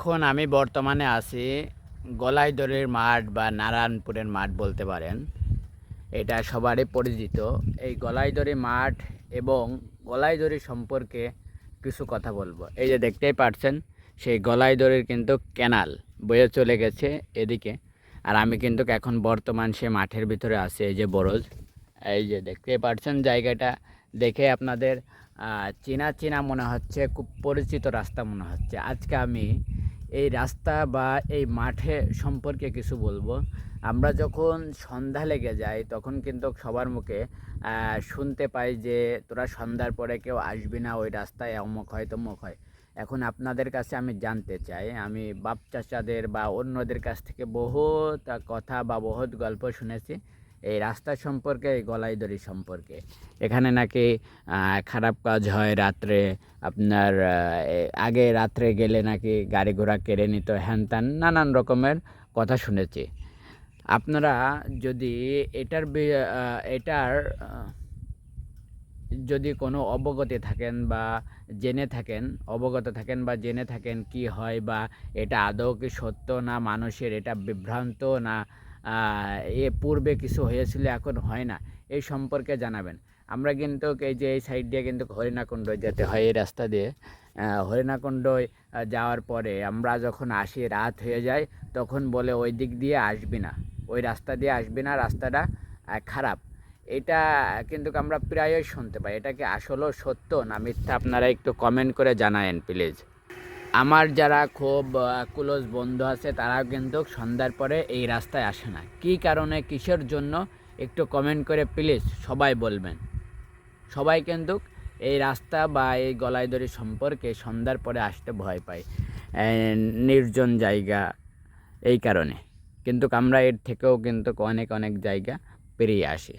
এখন আমি বর্তমানে আছি গলাইদরের মাঠ বা নারায়ণপুরের মাঠ বলতে পারেন। এটা সবারই পরিচিত। এই গলাইদরি মাঠ এবং গলাইদরি সম্পর্কে কিছু কথা বলবো। এই যে দেখতেই পাচ্ছেন, সেই গলাইদরির কিন্তু ক্যানাল বয়ে চলে গেছে এদিকে। আর আমি কিন্তু এখন বর্তমান সে মাঠের ভিতরে আছি। এই যে বরজ, এই যে দেখতেই পাচ্ছেন, জায়গাটা দেখে আপনাদের চেনা চেনা মনে হচ্ছে, খুব পরিচিত রাস্তা মনে হচ্ছে। আজকে আমি এই রাস্তা বা এই মাঠে সম্পর্কে কিছু বলবো। আমরা যখন সন্ধ্যা লেগে যায় তখন কিন্তু সবার মুখে শুনতে পাই যে তোরা সন্ধ্যার পরে কেউ আসবি না, ওই রাস্তায় অমুক হয় তমুক হয়। এখন আপনাদের কাছে আমি জানতে চাই, আমি বাপ চাচাদের বা অন্যদের কাছ থেকে বহুত কথা বা বহুত গল্প শুনেছি এই রাস্তা সম্পর্কে, এই গলাইদড়ি সম্পর্কে। এখানে নাকি খারাপ কাজ হয় রাত্রে, আপনার আগে রাত্রে গেলে নাকি গাড়ি ঘোড়া কেড়ে নিত, হ্যান ত্যান নানান রকমের কথা শুনেছি। আপনারা যদি এটার যদি কোনো অবগতি থাকেন বা জেনে থাকেন, অবগত থাকেন বা জেনে থাকেন কি হয়, বা এটা আদৌ কি সত্য না মানুষের এটা বিভ্রান্ত, না এ পূর্বে কিছু হয়েছিল এখন হয় না, এই সম্পর্কে জানাবেন। আমরা কিন্তু এই যে এই সাইড দিয়ে কিন্তু হরিণাকুণ্ড যেতে হয়, এই রাস্তা দিয়ে হরিণাকুণ্ডয় যাওয়ার পরে আমরা যখন আসি রাত হয়ে যায়, তখন বলে ওই দিক দিয়ে আসবি না, ওই রাস্তা দিয়ে আসবি না, রাস্তাটা খারাপ। এটা কিন্তু আমরা প্রায়ই শুনতে পাই। এটা কি আসলেও সত্য না মিথ্যা, আপনারা একটু কমেন্ট করে জানায়েন প্লিজ। আমার যারা খুব ক্লোজ বন্ধু আছে তারাও কিন্তু সন্ধ্যার পরে এই রাস্তায় আসে না। কী কারণে, কিসের জন্য, একটু কমেন্ট করে প্লিজ সবাই বলবেন। সবাই কিন্তু এই রাস্তা বা এই গলাইদড়ি সম্পর্কে সন্ধ্যার পরে আসতে ভয় পায়, নির্জন জায়গা, এই কারণে। কিন্তু আমরা এর থেকেও কিন্তু অনেক অনেক জায়গা পেরিয়ে আসি।